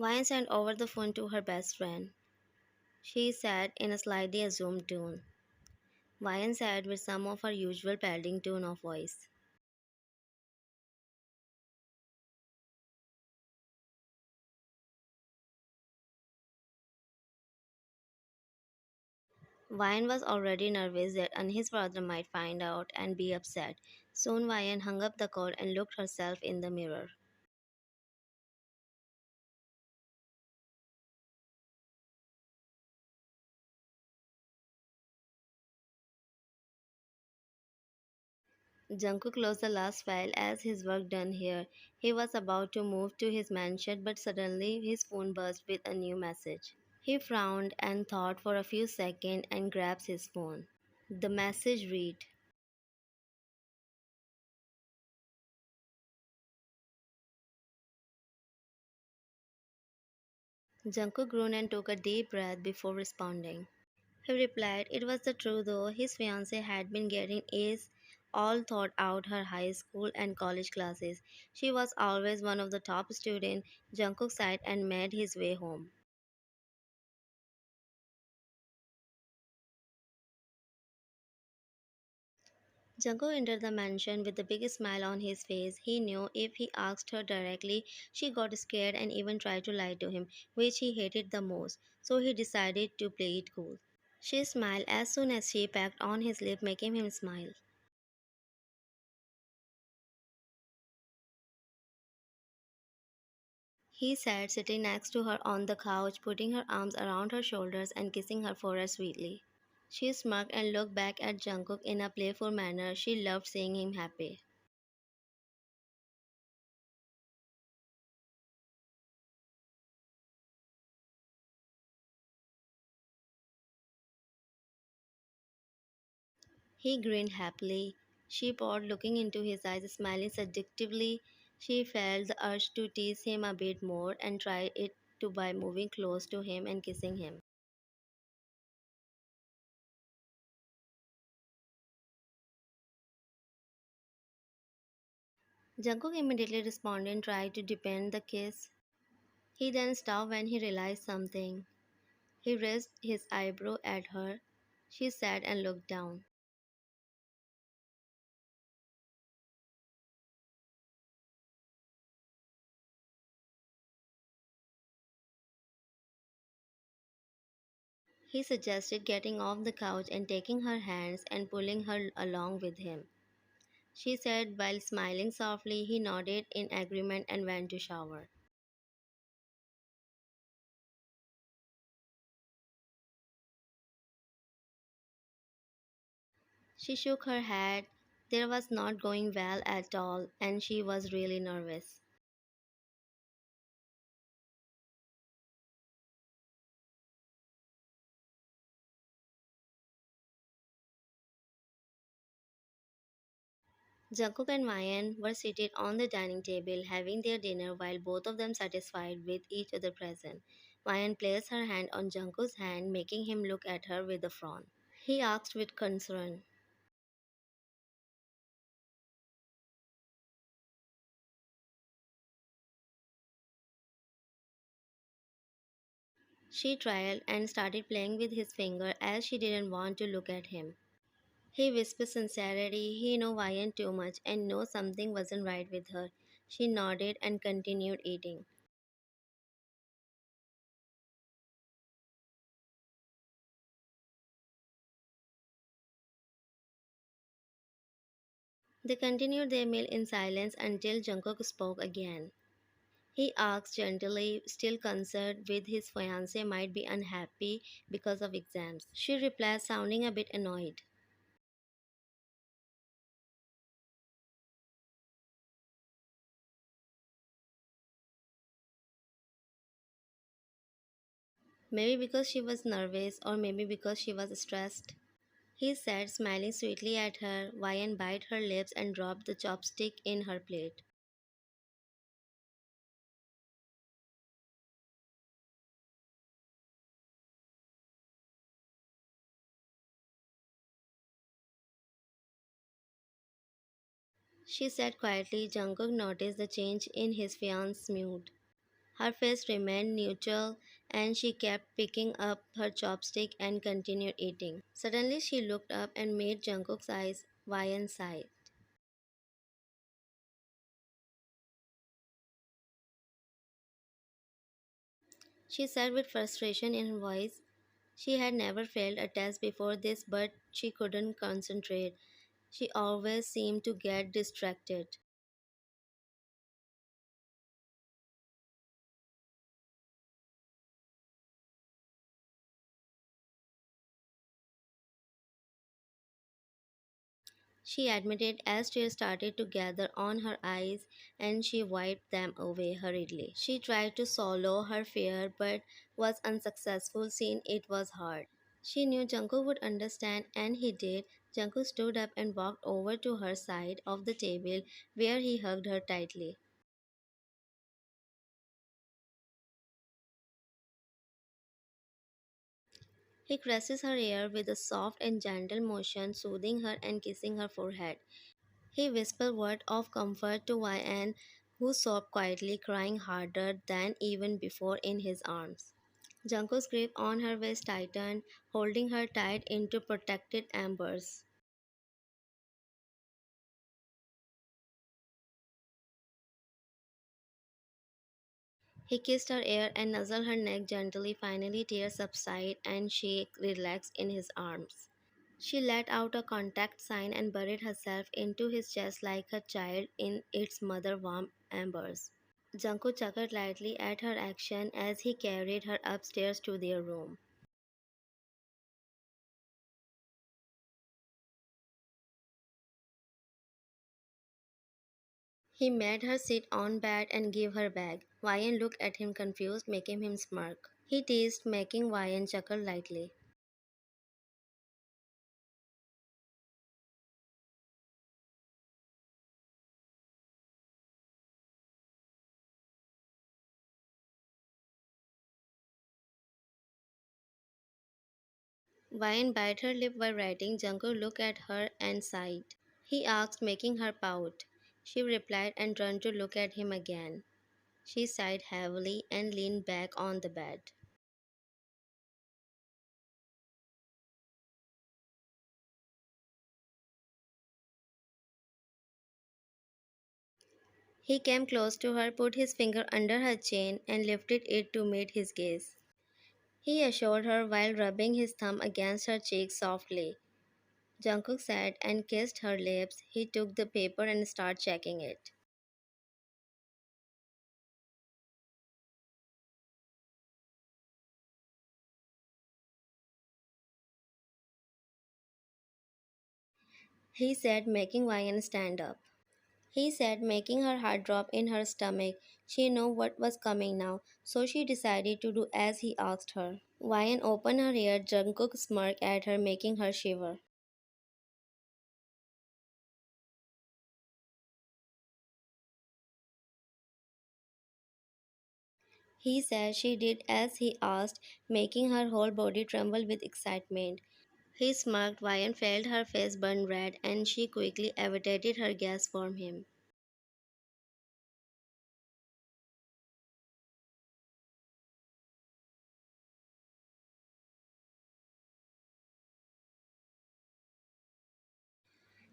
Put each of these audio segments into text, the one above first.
Wyan sent over the phone to her best friend. She said in a slightly assumed tone. Wyan said with some of her usual pelting tone of voice. Wyan was already nervous that his brother might find out and be upset. Soon Wyan hung up the call and looked herself in the mirror. Jungkook closed the last file as his work done here. He was about to move to his mansion, but suddenly his phone buzzed with a new message. He frowned and thought for a few seconds and grabbed his phone. The message read, Jungkook groaned and took a deep breath before responding. He replied it was the truth though. His fiancée had been getting A's all throughout out her high school and college classes. She was always one of the top students. Jungkook sighed and made his way home. Jungkook entered the mansion with the biggest smile on his face. He knew if he asked her directly, she got scared and even tried to lie to him, which he hated the most. So he decided to play it cool. She smiled as soon as she pecked on his lip, making him smile. He sat sitting next to her on the couch, putting her arms around her shoulders and kissing her forehead sweetly. She smirked and looked back at Jungkook in a playful manner. She loved seeing him happy. He grinned happily. She paused, looking into his eyes, smiling seductively. She felt the urge to tease him a bit more and tried it to by moving close to him and kissing him. Jungkook immediately responded and tried to deepen the kiss. He then stopped when he realized something. He raised his eyebrow at her. She sat and looked down. He suggested getting off the couch and taking her hands and pulling her along with him. She said while smiling softly. He nodded in agreement and went to shower. She shook her head. There was not going well at all, and she was really nervous. Jungkook and Mayan were seated on the dining table having their dinner while both of them satisfied with each other present. Mayan placed her hand on Jungkook's hand, making him look at her with a frown. He asked with concern, she tried and started playing with his finger as she didn't want to look at him. He whispered sincerity. He knew Mayan too much and knew something wasn't right with her. She nodded and continued eating. They continued their meal in silence until Jungkook spoke again. He asked gently, still concerned with his fiancée might be unhappy because of exams. She replied, sounding a bit annoyed. Maybe because she was nervous, or maybe because she was stressed. He said, smiling sweetly at her. Vian bit her lips and dropped the chopstick in her plate. She said quietly. Jungkook noticed the change in his fiance's mood. Her face remained neutral and she kept picking up her chopstick and continued eating. Suddenly she looked up and made Jungkook's eyes wide. She said with frustration in her voice. She had never failed a test before this, but she couldn't concentrate. She always seemed to get distracted. She admitted as tears started to gather on her eyes and she wiped them away hurriedly. She tried to swallow her fear but was unsuccessful since it was hard. She knew Jungkook would understand and he did. Jungkook stood up and walked over to her side of the table where he hugged her tightly. He caresses her hair with a soft and gentle motion, soothing her and kissing her forehead. He whispered words of comfort to YN, who sobbed quietly, crying harder than even before in his arms. Jungkook's grip on her waist tightened, holding her tight into protected embers. He kissed her ear and nuzzled her neck gently. Finally, tears subsided and she relaxed in his arms. She let out a contact sign and buried herself into his chest like a child in its mother warm embers. Jungkook chuckled lightly at her action as he carried her upstairs to their room. He made her sit on bed and give her bag. Ryan looked at him confused, making him smirk. He teased, making Ryan chuckle lightly. Ryan bit her lip while writing. Jungkook looked at her and sighed. He asked, making her pout. She replied and turned to look at him again. She sighed heavily and leaned back on the bed. He came close to her, put his finger under her chin, and lifted it to meet his gaze. He assured her while rubbing his thumb against her cheek softly. Jungkook sat and kissed her lips. He took the paper and started checking it. He said, making Ryan stand up. He said, making her heart drop in her stomach. She knew what was coming now, so she decided to do as he asked her. Ryan opened her ear. Jungkook smirked at her, making her shiver. He said she did as he asked, making her whole body tremble with excitement. He smirked. Ryan felt her face burn red, and she quickly evaded her gaze from him.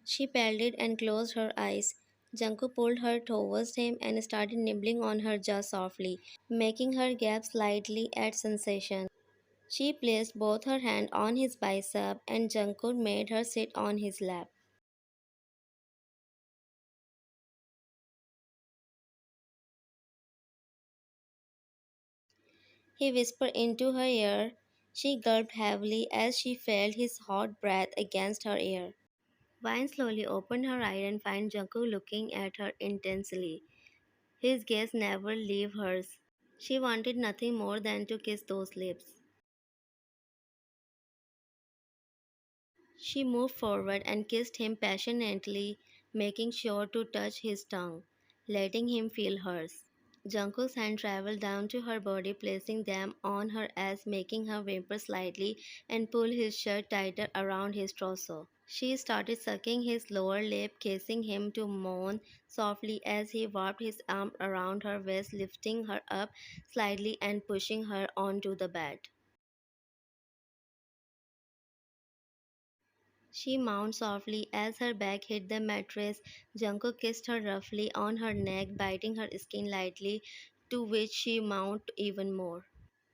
She paled and closed her eyes. Junko pulled her towards him and started nibbling on her jaw softly, making her gasp slightly at sensation. She placed both her hands on his bicep and Junko made her sit on his lap. He whispered into her ear. She gulped heavily as she felt his hot breath against her ear. Vine slowly opened her eye and found Junko looking at her intensely. His gaze never left hers. She wanted nothing more than to kiss those lips. She moved forward and kissed him passionately, making sure to touch his tongue, letting him feel hers. Jungkook's hand traveled down to her body, placing them on her ass, making her whimper slightly and pull his shirt tighter around his torso. She started sucking his lower lip, kissing him to moan softly as he wrapped his arm around her waist, lifting her up slightly and pushing her onto the bed. She moaned softly as her back hit the mattress. Jungkook kissed her roughly on her neck, biting her skin lightly, to which she moaned even more.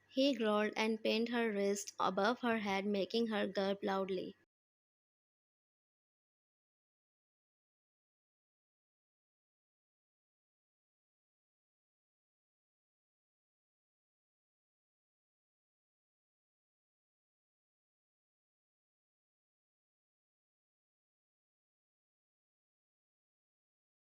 He growled and pinned her wrist above her head, making her gulp loudly.